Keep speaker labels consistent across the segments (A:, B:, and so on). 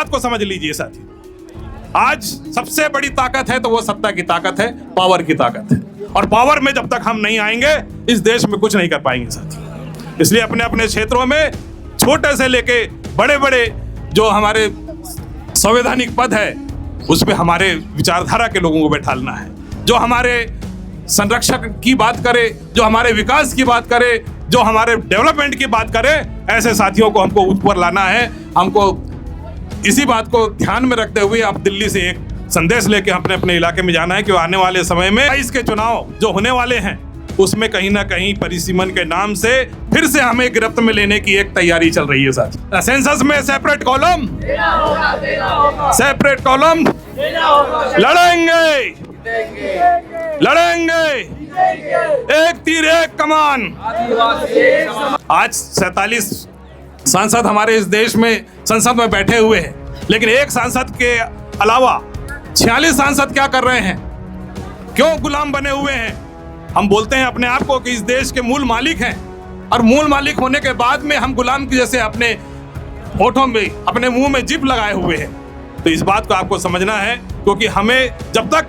A: बात को समझ लीजिए साथी, आज सबसे बड़ी ताकत है तो वो सत्ता की ताकत है, पावर की ताकत है। और पावर में जब तक हम नहीं आएंगे इस देश में कुछ नहीं कर पाएंगे साथी। इसलिए अपने अपने क्षेत्रों में छोटे से लेके बड़े बड़े जो हमारे संवैधानिक पद है उसमें हमारे विचारधारा के लोगों को बैठालना है, जो हमारे संरक्षक की बात करे, जो हमारे विकास की बात करे, जो हमारे डेवलपमेंट की बात करे, ऐसे साथियों को हमको ऊपर लाना है। हमको इसी बात को ध्यान में रखते हुए अब दिल्ली से एक संदेश लेके अपने अपने इलाके में जाना है कि आने वाले समय में इसके चुनाव जो होने वाले हैं उसमें कहीं ना कहीं परिसीमन के नाम से फिर से हमें गिरफ्त में लेने की एक तैयारी चल रही है साथी। सेंसस में सेपरेट कॉलम लड़ेंगे, एक तीर एक कमान। आज 47 सांसद हमारे इस देश में संसद में बैठे हुए हैं, लेकिन एक सांसद के अलावा 46 सांसद क्या कर रहे हैं, क्यों गुलाम बने हुए हैं? हम बोलते हैं अपने आप को कि इस देश के मूल मालिक हैं, और मूल मालिक होने के बाद में हम गुलाम की जैसे अपने होठों में, अपने मुंह में जिप लगाए हुए हैं। तो इस बात को आपको समझना है, क्योंकि हमें जब तक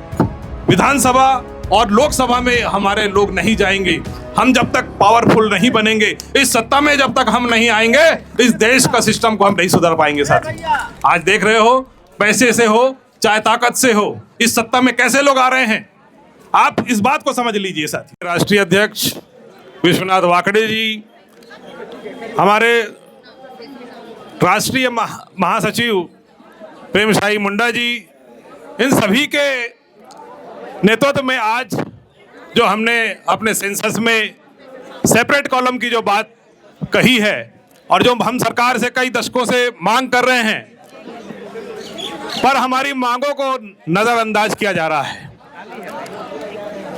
A: विधानसभा और लोकसभा में हमारे लोग नहीं जाएंगे, हम जब तक पावरफुल नहीं बनेंगे, इस सत्ता में जब तक हम नहीं आएंगे, इस देश का सिस्टम को हम नहीं सुधार पाएंगे साथी। आज देख रहे हो, पैसे से हो चाहे ताकत से हो, इस सत्ता में कैसे लोग आ रहे हैं, आप इस बात को समझ लीजिए साथी। राष्ट्रीय अध्यक्ष विश्वनाथ वाकड़े जी, हमारे राष्ट्रीय महासचिव प्रेमसाई मुंडा जी, इन सभी के नेतृत्व में आज जो हमने अपने सेंसस में सेपरेट कॉलम की जो बात कही है और जो हम सरकार से कई दशकों से मांग कर रहे हैं, पर हमारी मांगों को नजरअंदाज किया जा रहा है।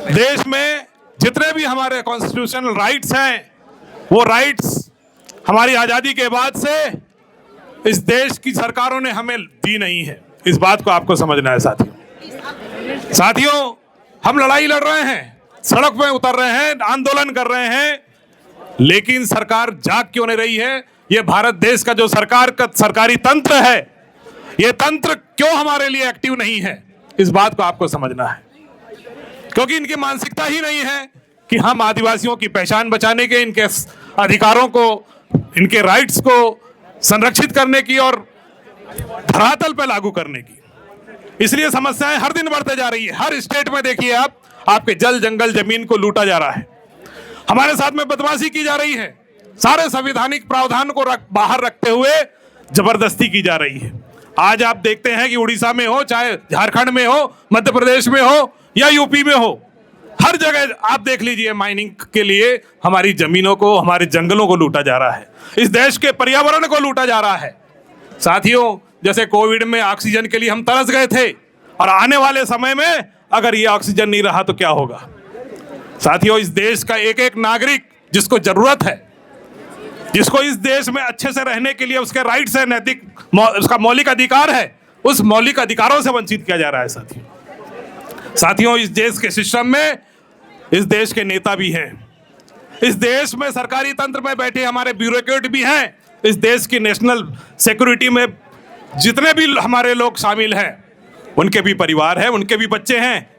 A: देश में जितने भी हमारे कॉन्स्टिट्यूशनल राइट्स हैं, वो राइट्स हमारी आज़ादी के बाद से इस देश की सरकारों ने हमें दी नहीं है। इस बात को आपको समझना है साथियों। हम लड़ाई लड़ रहे हैं, सड़क पे उतर रहे हैं, आंदोलन कर रहे हैं, लेकिन सरकार जाग क्यों नहीं रही है? ये भारत देश का जो सरकार का सरकारी तंत्र है, ये तंत्र क्यों हमारे लिए एक्टिव नहीं है? इस बात को आपको समझना है, क्योंकि इनकी मानसिकता ही नहीं है कि हम आदिवासियों की पहचान बचाने के, इनके अधिकारों को, इनके राइट्स को संरक्षित करने की और धरातल पर लागू करने की। इसलिए समस्याएं हर दिन बढ़ते जा रही है। हर स्टेट में देखिए आप, आपके जल जंगल जमीन को लूटा जा रहा है, हमारे साथ में बदमाशी की जा रही है, सारे संवैधानिक प्रावधान को बाहर रखते हुए जबरदस्ती की जा रही है। आज आप देखते हैं कि उड़ीसा में हो, चाहे झारखंड में हो, मध्य प्रदेश में हो या यूपी में हो, हर जगह आप देख लीजिए माइनिंग के लिए हमारी जमीनों को, हमारे जंगलों को लूटा जा रहा है, इस देश के पर्यावरण को लूटा जा रहा है। साथियों, जैसे कोविड में ऑक्सीजन के लिए हम तरस गए थे, और आने वाले समय में अगर ये ऑक्सीजन नहीं रहा तो क्या होगा? साथियों, इस देश का एक एक नागरिक जिसको जरूरत है, जिसको इस देश में अच्छे से रहने के लिए उसके राइट्स है, नैतिक उसका मौलिक अधिकार है, उस मौलिक अधिकारों से वंचित किया जा रहा है साथियों। इस देश के सिस्टम में इस देश के नेता भी हैं, इस देश में सरकारी तंत्र में बैठे हमारे ब्यूरोक्रेट भी हैं, इस देश की नेशनल सिक्योरिटी में जितने भी हमारे लोग शामिल हैं, उनके भी परिवार हैं, उनके भी बच्चे हैं,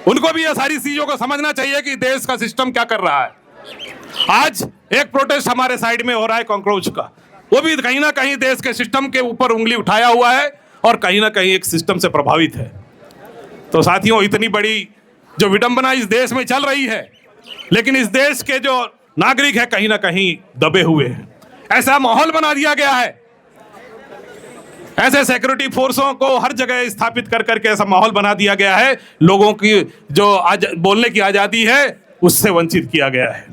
A: उनको भी ये सारी चीजों को समझना चाहिए कि देश का सिस्टम क्या कर रहा है। आज एक प्रोटेस्ट हमारे साइड में हो रहा है कॉकरोच का, वो भी कहीं ना कहीं देश के सिस्टम के ऊपर उंगली उठाया हुआ है और कहीं ना कहीं एक सिस्टम से प्रभावित है। तो साथियों, इतनी बड़ी जो विडंबना इस देश में चल रही है, लेकिन इस देश के जो नागरिक है कहीं ना कहीं दबे हुए हैं। ऐसा माहौल बना दिया गया है, ऐसे सिक्योरिटी फोर्सों को हर जगह स्थापित कर करके ऐसा माहौल बना दिया गया है, लोगों की जो आज बोलने की आज़ादी है उससे वंचित किया गया है।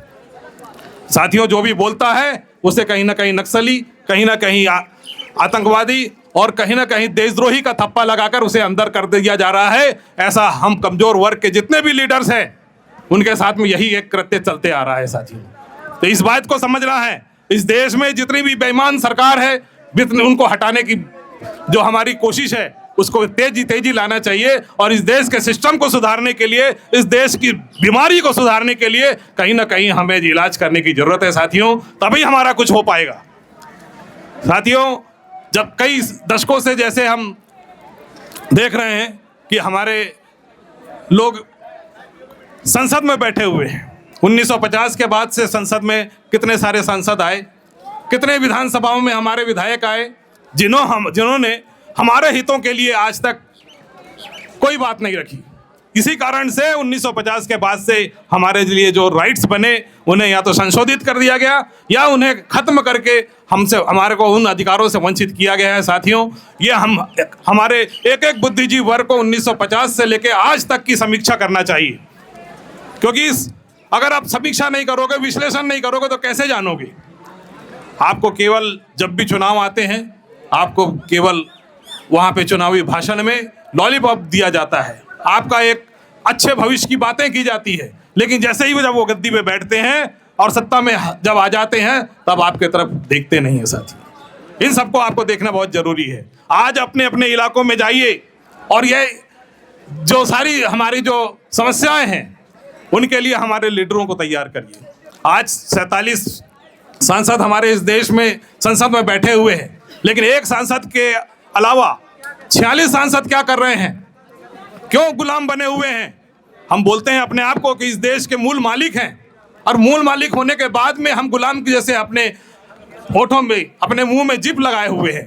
A: साथियों, जो भी बोलता है उसे कहीं ना कहीं नक्सली, कहीं ना कहीं आतंकवादी और कहीं ना कहीं देशद्रोही का थप्पा लगाकर उसे अंदर कर दिया जा रहा है। ऐसा हम कमजोर वर्ग के जितने भी लीडर्स हैं उनके साथ में यही एक कृत्य चलते आ रहा है साथियों। तो इस बात को समझना है, इस देश में जितनी भी बेईमान सरकार है उनको हटाने की जो हमारी कोशिश है उसको तेजी लाना चाहिए, और इस देश के सिस्टम को सुधारने के लिए, इस देश की बीमारी को सुधारने के लिए कहीं ना कहीं हमें इलाज करने की जरूरत है साथियों, तभी हमारा कुछ हो पाएगा। साथियों, जब कई दशकों से जैसे हम देख रहे हैं कि हमारे लोग संसद में बैठे हुए हैं। 1950 के बाद से संसद में कितने सारे सांसद आए, कितने विधानसभाओं में हमारे विधायक आए जिन्होंने हमारे हितों के लिए आज तक कोई बात नहीं रखी। इसी कारण से 1950 के बाद से हमारे लिए जो राइट्स बने उन्हें या तो संशोधित कर दिया गया या उन्हें खत्म करके हमारे को उन अधिकारों से वंचित किया गया है। साथियों, ये हमारे एक एक बुद्धिजीवी वर्ग को 1950 से लेकर आज तक की समीक्षा करना चाहिए, क्योंकि अगर आप समीक्षा नहीं करोगे, विश्लेषण नहीं करोगे तो कैसे जानोगे। आपको केवल जब भी चुनाव आते हैं आपको केवल वहाँ पे चुनावी भाषण में लॉलीपॉप दिया जाता है, आपका एक अच्छे भविष्य की बातें की जाती है, लेकिन जैसे ही जब वो गद्दी पे बैठते हैं और सत्ता में जब आ जाते हैं तब आपके तरफ देखते नहीं है। साथी, इन सबको आपको देखना बहुत जरूरी है। आज अपने अपने इलाकों में जाइए और ये जो सारी हमारी जो समस्याएं हैं उनके लिए हमारे लीडरों को तैयार करिए। आज 47 सांसद हमारे इस देश में संसद में बैठे हुए हैं, लेकिन एक सांसद के अलावा 46 सांसद क्या कर रहे हैं, क्यों गुलाम बने हुए हैं। हम बोलते हैं अपने आप को कि इस देश के मूल मालिक हैं, और मूल मालिक होने के बाद में हम गुलाम की जैसे अपने होठों में, अपने मुंह में जिप लगाए हुए हैं।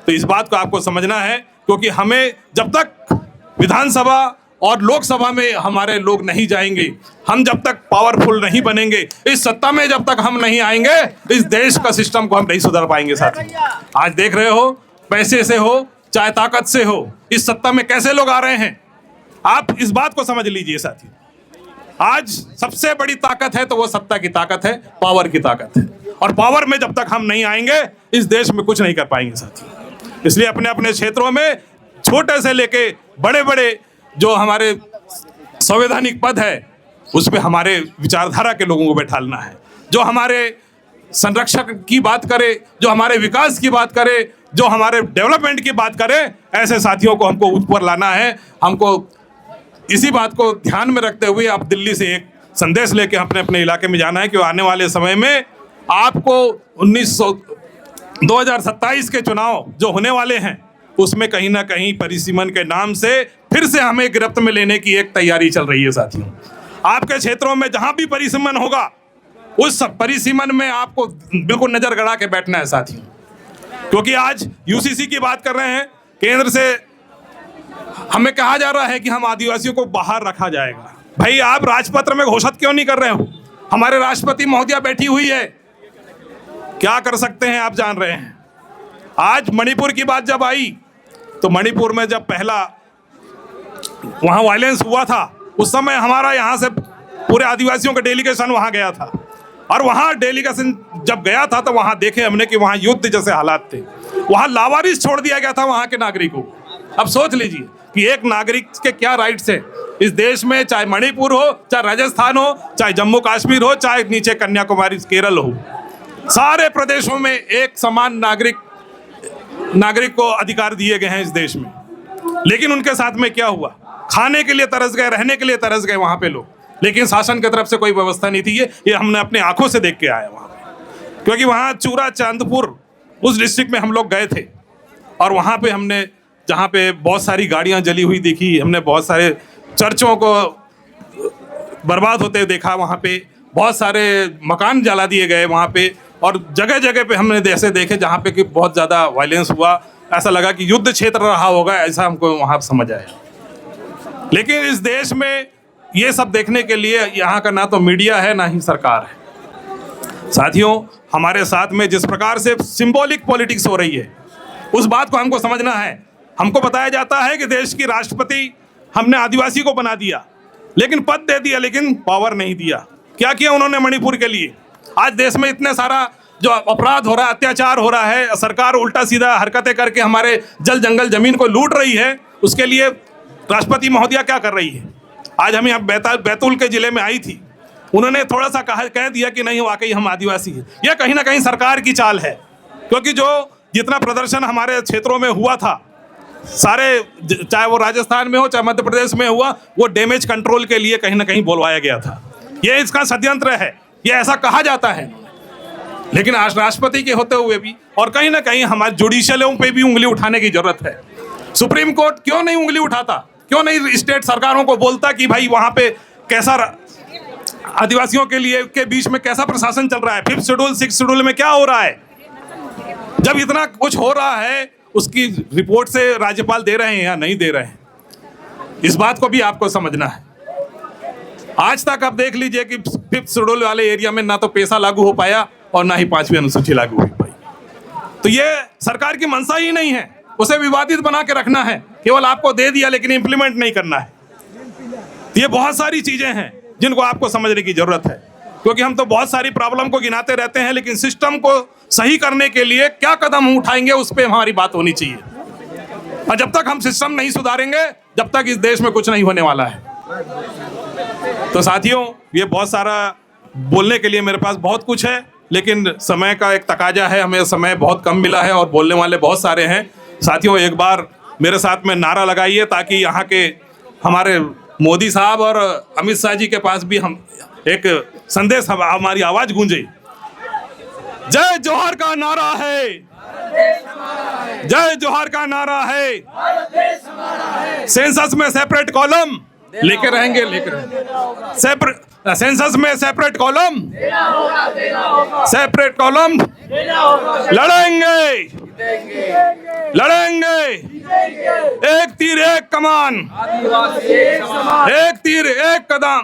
A: तो इस बात को आपको समझना है, क्योंकि हमें जब तक विधानसभा और लोकसभा में हमारे लोग नहीं जाएंगे, हम जब तक पावरफुल नहीं बनेंगे, इस सत्ता में जब तक हम नहीं आएंगे, इस देश का सिस्टम को हम नहीं सुधार पाएंगे। साथी, आज देख रहे हो, पैसे से हो चाहे ताकत से हो, इस सत्ता में कैसे लोग आ रहे हैं। आप इस बात को समझ लीजिए साथी, आज सबसे बड़ी ताकत है तो वो सत्ता की ताकत है, पावर की ताकत है, और पावर में जब तक हम नहीं आएंगे इस देश में कुछ नहीं कर पाएंगे साथी। इसलिए अपने अपने क्षेत्रों में छोटे से लेके बड़े बड़े जो हमारे संवैधानिक पद है उस पे हमारे विचारधारा के लोगों को बैठालना है, जो हमारे संरक्षक की बात करे, जो हमारे विकास की बात करे, जो हमारे डेवलपमेंट की बात करे, ऐसे साथियों को हमको ऊपर लाना है। हमको इसी बात को ध्यान में रखते हुए आप दिल्ली से एक संदेश लेके अपने अपने इलाके में जाना है कि आने वाले समय में आपको 2027 के चुनाव जो होने वाले हैं उसमें कहीं ना कहीं परिसीमन के नाम से फिर से हमें गिरफ्त में लेने की एक तैयारी चल रही है। साथियों, आपके क्षेत्रों में जहां भी परिसीमन होगा उस परिसीमन में आपको बिल्कुल नजर गड़ा के बैठना है साथियों, क्योंकि आज यूसीसी की बात कर रहे हैं, केंद्र से हमें कहा जा रहा है कि हम आदिवासियों को बाहर रखा जाएगा। भाई, आप राजपत्र में घोषित क्यों नहीं कर रहे हो। हमारे राष्ट्रपति महोदया बैठी हुई है, क्या कर सकते हैं आप जान रहे हैं। आज मणिपुर की बात जब आई तो मणिपुर में जब पहला वहां वायलेंस हुआ था उस समय हमारा यहाँ से पूरे आदिवासियों का डेलीगेशन वहां गया था, और वहां डेलीगेशन जब गया था तो वहां देखे हमने कि वहां युद्ध जैसे हालात थे, वहां लावारिस छोड़ दिया गया था वहां के नागरिकों को। अब सोच लीजिए कि एक नागरिक के क्या राइट्स है इस देश में, चाहे मणिपुर हो, चाहे राजस्थान हो, चाहे जम्मू कश्मीर हो, चाहे नीचे कन्याकुमारी केरल हो, सारे प्रदेशों में एक समान नागरिक को अधिकार दिए गए हैं इस देश में। लेकिन उनके साथ में क्या हुआ, खाने के लिए तरस गए, रहने के लिए तरस गए वहां पे लोग, लेकिन शासन की तरफ से कोई व्यवस्था नहीं थी। ये हमने अपने आंखों से देख के आए वहां पे, क्योंकि वहां चूरा चांदपुर उस डिस्ट्रिक्ट में हम लोग गए थे, और वहां पे हमने जहाँ पे बहुत सारी गाड़ियां जली हुई देखी, हमने बहुत सारे चर्चों को बर्बाद होते देखा, वहाँ पे बहुत सारे मकान जला दिए गए वहाँ पे, और जगह जगह पे हमने ऐसे देखे जहाँ पे कि बहुत ज़्यादा वायलेंस हुआ, ऐसा लगा कि युद्ध क्षेत्र रहा होगा, ऐसा हमको वहाँ समझ आया। लेकिन इस देश में ये सब देखने के लिए यहाँ का ना तो मीडिया है ना ही सरकार है। साथियों, हमारे साथ में जिस प्रकार से सिंबॉलिक पॉलिटिक्स हो रही है उस बात को हमको समझना है। हमको बताया जाता है कि देश की राष्ट्रपति हमने आदिवासी को बना दिया, लेकिन पद दे दिया, लेकिन पावर नहीं दिया। क्या किया उन्होंने मणिपुर के लिए। आज देश में इतने सारा जो अपराध हो रहा है, अत्याचार हो रहा है, सरकार उल्टा सीधा हरकतें करके हमारे जल जंगल जमीन को लूट रही है, उसके लिए राष्ट्रपति महोदया क्या कर रही है। आज हम यहाँ बैतूल के जिले में आई थी, उन्होंने थोड़ा सा कह दिया कि नहीं वाकई हम आदिवासी हैं। यह कहीं ना कहीं सरकार की चाल है, क्योंकि जो जितना प्रदर्शन हमारे क्षेत्रों में हुआ था सारे, चाहे वो राजस्थान में हो चाहे मध्य प्रदेश में हुआ, वो डैमेज कंट्रोल के लिए कहीं ना कहीं बोलवाया गया था। ये इसका षड्यंत्र है, ये ऐसा कहा जाता है। लेकिन आज राष्ट्रपति के होते हुए भी और कहीं ना कहीं हमारे जुडिशियलों पे भी उंगली उठाने की जरूरत है। सुप्रीम कोर्ट क्यों नहीं उंगली उठाता, क्यों नहीं स्टेट सरकारों को बोलता कि भाई वहां पे कैसा आदिवासियों के लिए के बीच में कैसा प्रशासन चल रहा है, 5th शेड्यूल 6th शेड्यूल में क्या हो रहा है। जब इतना कुछ हो रहा है उसकी रिपोर्ट से राज्यपाल दे रहे हैं या नहीं दे रहे हैं, इस बात को भी आपको समझना है। आज तक आप देख लीजिए कि 5th शेड्यूल वाले एरिया में ना तो पैसा लागू हो पाया और ना ही 5वीं अनुसूची लागू हो पाई। तो ये सरकार की मंशा ही नहीं है, उसे विवादित बना के रखना है, केवल आपको दे दिया लेकिन इंप्लीमेंट नहीं करना है। ये बहुत सारी चीजें हैं जिनको आपको समझने की जरूरत है, क्योंकि हम तो बहुत सारी प्रॉब्लम को गिनाते रहते हैं, लेकिन सिस्टम को सही करने के लिए क्या कदम हम उठाएंगे उस पर हमारी बात होनी चाहिए। और जब तक हम सिस्टम नहीं सुधारेंगे जब तक इस देश में कुछ नहीं होने वाला है। तो साथियों, ये बहुत सारा बोलने के लिए मेरे पास बहुत कुछ है, लेकिन समय का एक तकाजा है, हमें समय बहुत कम मिला है और बोलने वाले बहुत सारे हैं। साथियों, एक बार मेरे साथ में नारा लगाइए ताकि यहाँ के हमारे मोदी साहब और अमित शाह जी के पास भी हम एक संदेश, हमारी आवाज गूंजे। जय जोहर का नारा है, जय जोहर का नारा है। सेंसस में सेपरेट कॉलम लेके रहेंगे, सेंसस में सेपरेट कॉलम लड़ेंगे। एक तीर एक कमान, एक तीर एक कदम।